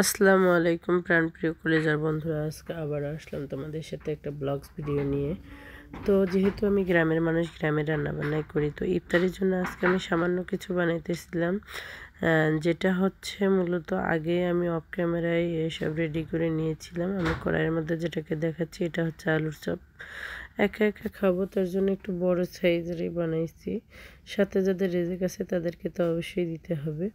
আসসালামু আলাইকুম প্রাণপ্রিয় কলেজার বন্ধুরা, আজকে আবার আসলাম তোমাদের সাথে একটা ব্লগস ভিডিও নিয়ে। তো যেহেতু আমি গ্রামের মানুষ, গ্রামে রান্নাবান্নাই করি, তো ইফতারের জন্য আজকে আমি সামান্য কিছু বানাইতেছিলাম, যেটা হচ্ছে মূলত আগে আমি অফ ক্যামেরায় এসব রেডি করে নিয়েছিলাম। আমি কড়াইয়ের মধ্যে যেটাকে দেখাচ্ছি এটা হচ্ছে আলুর চপ। একা একা খাবো, তার জন্য একটু বড় সাইজেরই বানাইছি। সাথে যাদের রেজেক আছে তাদেরকে তো অবশ্যই দিতে হবে।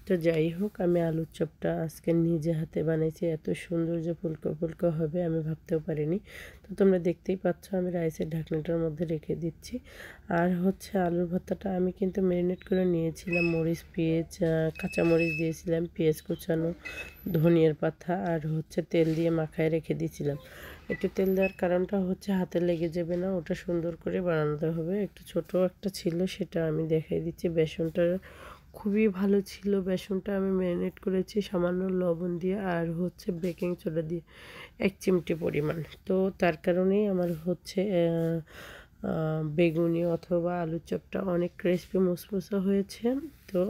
তো যাই হোক, আমি আলুর চপটা আজকে নিজে হাতে বানাইছি। এত সুন্দর যে ফুলকো ফুলকো হবে আমি ভাবতেও পারিনি। তো তোমরা দেখতেই পাচ্ছ আমি রাইসের ঢাকনাটার মধ্যে রেখে দিচ্ছি। আর হচ্ছে আলুর ভর্তাটা আমি কিন্তু ম্যারিনেট করে নিয়েছিলাম, মরিচ, পেঁয়াজ, কাঁচামরিচ দিয়েছিলাম, পেঁয়াজ কুচানো, ধনিয়ার পাতা আর হচ্ছে তেল দিয়ে মাখায় রেখে দিয়েছিলাম। একটু তেল দেওয়ার কারণটা হচ্ছে হাতে লেগে যাবে না, ওটা সুন্দর করে বানাতে হবে। একটু ছোট একটা ছিল, সেটা আমি দেখাই দিচ্ছি। বেসনটা খুবই ভালো ছিল। বেসনটা আমি ম্যারিনেট করেছি সামান্য লবণ দিয়ে আর হচ্ছে বেকিং সোডা দিয়ে 1 চিমটি পরিমাণ। তো তার কারণেই আমার হচ্ছে বেগুনি অথবা আলুর চপটা অনেক ক্রিসপি মুসমুসে হয়েছে। তো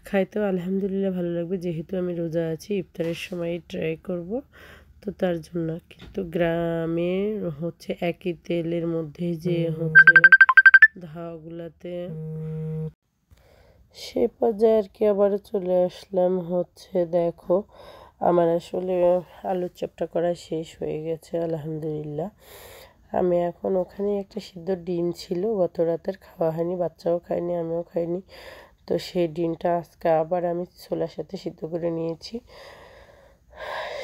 খাইতেও আলহামদুলিল্লাহ ভালো লাগবে। যেহেতু আমি রোজা আছি, ইফতারের সময় ট্রাই করব, তো তার জন্য। কিন্তু গ্রামে হচ্ছে একই তেলের মধ্যে যে হচ্ছে ধাওয়াগুলাতে সে পর্যায়ে আর কি আবার চলে আসলাম। হচ্ছে দেখো, আমার আসলে আলুর চপটা করা শেষ হয়ে গেছে আলহামদুলিল্লাহ। আমি এখন ওখানে একটা সিদ্ধ ডিম ছিল, গত রাতের, খাওয়া হয়নি, বাচ্চাও খায়নি, আমিও খাইনি। তো সেই ডিমটা আজকে আবার আমি ছোলার সাথে সিদ্ধ করে নিয়েছি।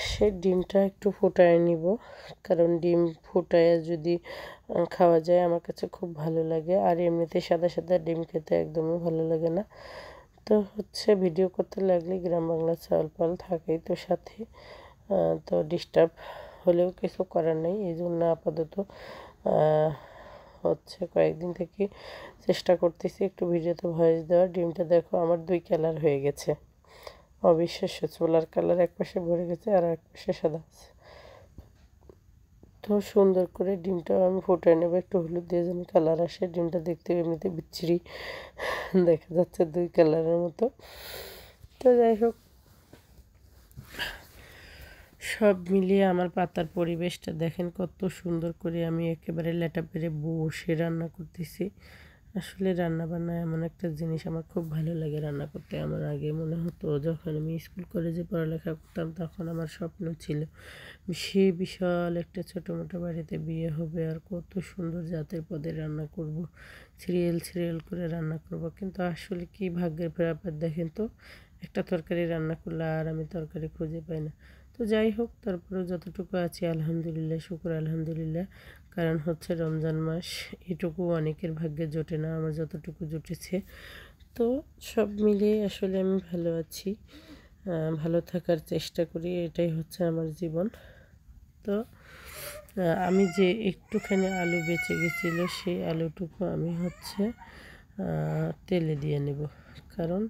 সেই ডিমটা একটু ফুটায় নিব, কারণ ডিম ফুটায় যদি খাওয়া যায় আমার কাছে খুব ভালো লাগে। আর এমনিতে সাদা সাদা ডিম খেতে একদমই ভালো লাগে না। তো হচ্ছে ভিডিও করতে লাগলে গ্রাম বাংলার চাল পাল থাকেই তো সাথে, তো ডিস্টার্ব হলেও কিছু করার নেই। এই জন্য আপাতত হচ্ছে কয়েকদিন থেকে চেষ্টা করতেছি একটু ভিডিওতে ভয়েস দেওয়ার। ডিমটা দেখো আমার 2 কালার হয়ে গেছে, অবিশ্বাস্য। ছোলার কালার এক পাশে ভরে গেছে আর এক পাশে সাদা আছে। তো সুন্দর করে ডিমটাও আমি ফুটিয়ে নেব, একটু হলুদ দিয়ে যেন কালার আসে। ডিমটা দেখতে এমনিতে বিচ্ছিরি দেখা যাচ্ছে, 2 কালারের মতো। তো যাই হোক, সব মিলিয়ে আমার পাতার পরিবেশটা দেখেন কত সুন্দর করে আমি একেবারে লেটা পেরে বসে রান্না করতেছি। আসলে রান্না বান্না এমন একটা জিনিস, আমার খুব ভালো লাগে রান্না করতে। আমার আগে মনে হতো যখন আমি স্কুল কলেজে পড়ালেখা করতাম তখন আমার স্বপ্ন ছিল সে বিশাল একটা ছোটো মোটো বাড়িতে বিয়ে হবে আর কত সুন্দর জাতের পদে রান্না করব, সিরিয়াল সিরিয়াল করে রান্না করব। কিন্তু আসলে কি ভাগ্যের ব্যাপার দেখেন তো, একটা তরকারি রান্না করলে আর আমি তরকারি খুঁজে পাই না। তো যাই হোক, তারপরেও যতটুকু আছি আলহামদুলিল্লাহ, শুকর আলহামদুলিল্লাহ। কারণ হচ্ছে রমজান মাস, এটুকু অনেকের ভাগ্যে জোটে না, আমার যতটুকু জুটেছে। তো সব মিলিয়ে আসলে আমি ভালো আছি, ভালো থাকার চেষ্টা করি, এটাই হচ্ছে আমার জীবন। তো আমি যে একটুখানি আলু বেঁচে গেছিলো সেই আলুটুকু আমি হচ্ছে তেলে দিয়ে নেব, কারণ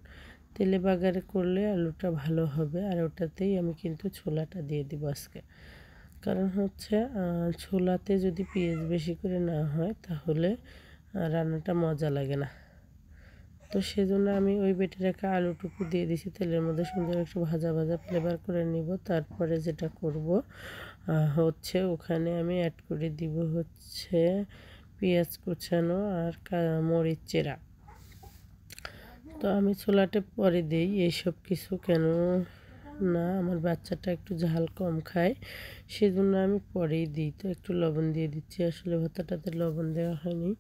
তেলে বাগারে করলে আলুটা ভালো হবে। আর ওটাতেই আমি কিন্তু ছোলাটা দিয়ে দিব আজকে, কারণ হচ্ছে ছোলাতে যদি পেঁয়াজ বেশি করে না হয় তাহলে রান্নাটা মজা লাগে না। তো সেজন্য আমি ওই বেটে রাখা আলুটুকু দিয়ে দিছি তেলের মধ্যে, সুন্দর একটু ভাজা ভাজা ফ্লেভার করে নিব। তারপরে যেটা করব হচ্ছে ওখানে আমি অ্যাড করে দিব হচ্ছে পেঁয়াজ কুচানো আর মরিচ চেরা। তো আমি ছোলাটা পরে দিই এইসব কিছু, কেন না আমার বাচ্চাটা একটু ঝাল কম খায়, সেজন্য আমি পরেই দিই। তো একটু লবণ দিয়ে দিচ্ছি, আসলে ভর্তাটাতে লবণ দেওয়া হয়নি।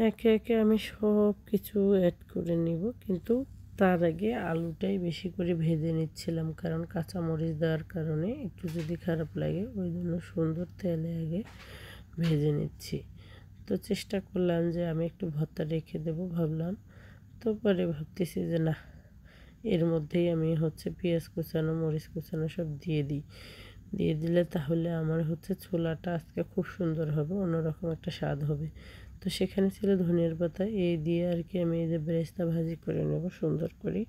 একে একে আমি সব কিছু অ্যাড করে নিব, কিন্তু তার আগে আলুটাই বেশি করে ভেজে নিচ্ছিলাম, কারণ কাঁচামরিচ দেওয়ার কারণে একটু যদি খারাপ লাগে, ওই জন্য সুন্দর তেলে আগে ভেজে নিচ্ছি। তো চেষ্টা করলাম যে আমি একটু ভর্তা রেখে দেবো ভাবলাম, তো পরে ভাবতেছি যে না, এর মধ্যেই আমি হচ্ছে পেঁয়াজ কুচানো, মরিচ কুচানো সব দিয়ে দিই। দিয়ে দিলে তাহলে আমার হচ্ছে ছোলাটা আজকে খুব সুন্দর হবে, অন্যরকম একটা স্বাদ হবে। তো সেখানে ছিল ধনিয়ার পাতা, এই দিয়ে আর কি আমি এই যে বেরেস্তা ভাজি করে নেব সুন্দর করে।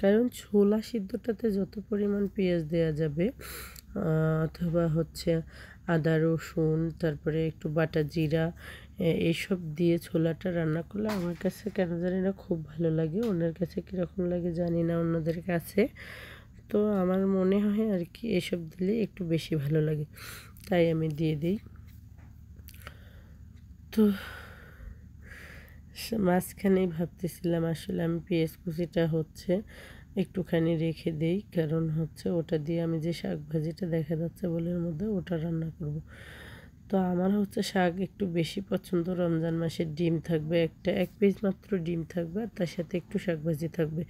কারণ ছোলা সিদ্ধটাতে যত পরিমাণ পেঁয়াজ দেওয়া যাবে অথবা হচ্ছে আদা রসুন, তারপরে একটু বাটা জিরা, এইসব দিয়ে ছোলাটা রান্না করলে আমার কাছে কেন জানি না খুব ভালো লাগে, ওনার কাছে কীরকম লাগে জানি না, অন্যদের কাছে। তো আমার মনে হয় আর কি এসব দিলে একটু বেশি ভালো লাগে, তাই আমি দিয়ে দিই। তো মাঝখানেই ভাবতেছিলাম আসলে আমি পেঁয়াজ কুচিটা হচ্ছে একটুখানি রেখে দেই, কারণ হচ্ছে ওটা দিয়ে আমি যে শাক ভাজিটা দেখা যাচ্ছে বোলের মধ্যে ওটা রান্না করব। তো আমার হচ্ছে শাক একটু বেশি পছন্দ, রমজান মাসে ডিম থাকবে, এক পিস মাত্র ডিম থাকবে আর তার সাথে একটু শাক ভাজি থাকবে।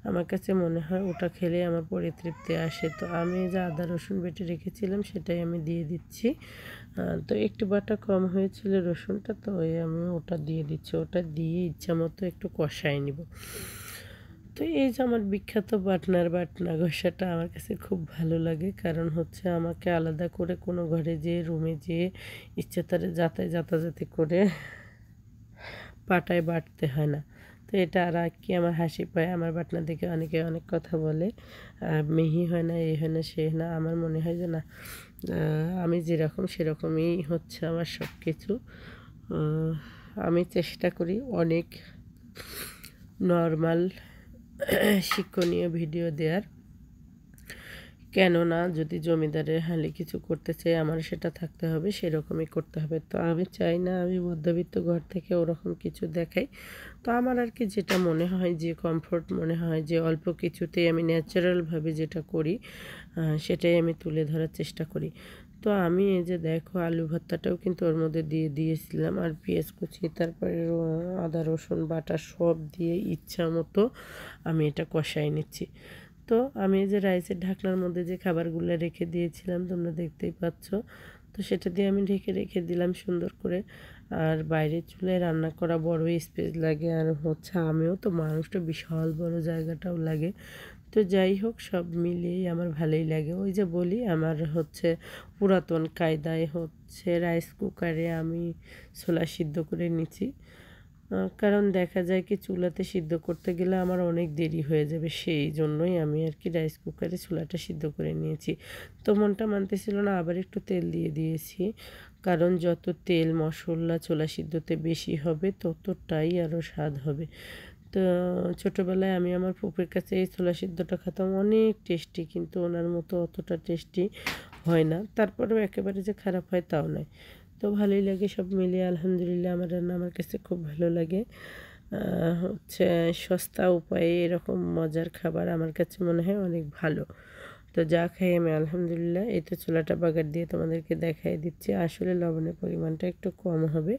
আমার কাছে মনে হয় ওটা খেলে আমার পরিতৃপ্তি আসে। তো আমি যে আদা রসুন বেটে রেখেছিলাম সেটাই আমি দিয়ে দিচ্ছি। তো একটু বাটা কম হয়েছিল রসুনটা, তো আমি ওটা দিয়ে দিচ্ছি। ওটা দিয়ে ইচ্ছা মতো একটু কষাই নিব। তো এই যে আমার বিখ্যাত বাটনা ঘষাটা আমার কাছে খুব ভালো লাগে, কারণ হচ্ছে আমাকে আলাদা করে কোনো ঘরে যেয়ে রুমে যেয়ে ইচ্ছে তারে যাতাযাতি করে পাটায় বাটতে হয় না। তো এটা আর কি আমার হাসি পায়, আমার বাটনা দেখে অনেকে অনেক কথা বলে, মিহি হয় না, এই হয় না, সে হয় না। আমার মনে হয় যে না, আমি যেরকম সেরকমই হচ্ছে আমার সব কিছু। আমি চেষ্টা করি অনেক নর্মাল শিক্ষণীয় ভিডিও দেওয়ার, কেননা যদি জমিদারের হালে কিছু করতে চাই আমার সেটা থাকতে হবে, সেরকমই করতে হবে। তো আমি চাই না আমি মধ্যবিত্ত ঘর থেকে ওরকম কিছু দেখাই। তো আমার আর কি যেটা মনে হয়, যে কমফোর্ট মনে হয়, যে অল্প কিছুতেই আমি ন্যাচারালভাবে যেটা করি সেটাই আমি তুলে ধরার চেষ্টা করি। তো আমি এই যে দেখো আলু ভর্তাটাও কিন্তু ওর মধ্যে দিয়ে দিয়েছিলাম, আর পেঁয়াজ কুচি, তারপরে আদা রসুন বাটা সব দিয়ে ইচ্ছা মতো আমি এটা কষাই নিচ্ছি। তো আমি এই যে রাইসের ঢাকনার মধ্যে যে খাবারগুলো রেখে দিয়েছিলাম তোমরা দেখতেই পাচ্ছ, তো সেটা দিয়ে আমি রেখে দিলাম সুন্দর করে। আর বাইরের চুলায় রান্না করা বড় স্পেস লাগে, আর হচ্ছে আমিও তো মানুষটা বিশাল বড় জায়গাটাও লাগে। তো যাই হোক সব মিলিয়েই আমার ভালোই লাগে। ওই যে বলি আমার হচ্ছে পুরাতন কায়দায় হচ্ছে রাইস কুকারে আমি ছোলা সিদ্ধ করে নিচ্ছি, কারণ দেখা যায় কি চুলাতে সিদ্ধ করতে গেলে আমার অনেক দেরি হয়ে যাবে, সেই জন্যই আমি আর কি রাইস কুকারে ছোলাটা সিদ্ধ করে নিয়েছি। তো মনটা মানতেছিল না, আবার একটু তেল দিয়ে দিয়েছি, কারণ যত তেল মশলা ছোলা সিদ্ধতে বেশি হবে ততটাই আরও স্বাদ হবে। তো ছোটোবেলায় আমি আমার ফুপুর কাছে এই ছোলা সিদ্ধটা খেতাম, অনেক টেস্টি, কিন্তু ওনার মতো অতটা টেস্টি হয় না। তারপরেও একেবারে যে খারাপ হয় তাও নয়। তো ভালোই লাগে সব মিলিয়ে, আলহামদুলিল্লাহ আমার রান্না আমার কাছে খুব ভালো লাগে। হচ্ছে সস্তা উপায়ে এরকম মজার খাবার আমার কাছে মনে হয় অনেক ভালো। তো যা খাই আমি আলহামদুলিল্লাহ। এই তো চুলাটা বাগার দিয়ে তোমাদেরকে দেখাই দিচ্ছি, আসলে লবণের পরিমাণটা একটু কম হবে,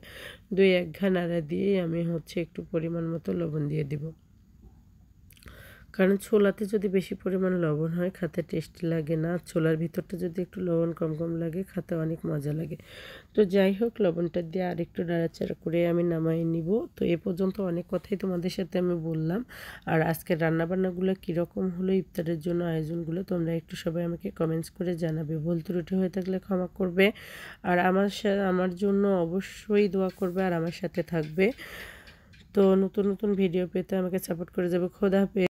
2-1 ঘা নাড়া দিয়ে আমি হচ্ছে একটু পরিমাণ মতো লবণ দিয়ে দিব, কারণ ছোলাতে যদি বেশি পরিমাণ লবণ হয় খেতে টেস্টি লাগে না, ছোলার ভিতরটা যদি একটু লবণ কম কম লাগে খেতে অনেক মজা লাগে। তো যাই হোক লবণটা দিয়ে আর একটু নাড়াচাড়া করে আমি নামাই নিব। তো এ পর্যন্ত অনেক কথাই তোমাদের সাথে আমি বললাম। আর আজকের রান্নাবান্নাগুলো কীরকম হলো, ইফতারের জন্য আয়োজনগুলো তোমরা একটু সবাই আমাকে কমেন্টস করে জানাবে, ভুল ত্রুটি হয়ে থাকলে ক্ষমা করবে। আর আমার জন্য অবশ্যই দোয়া করবে আর আমার সাথে থাকবে। তো নতুন নতুন ভিডিও পেতে আমাকে সাপোর্ট করে যাবে। খোদা হাফেজ।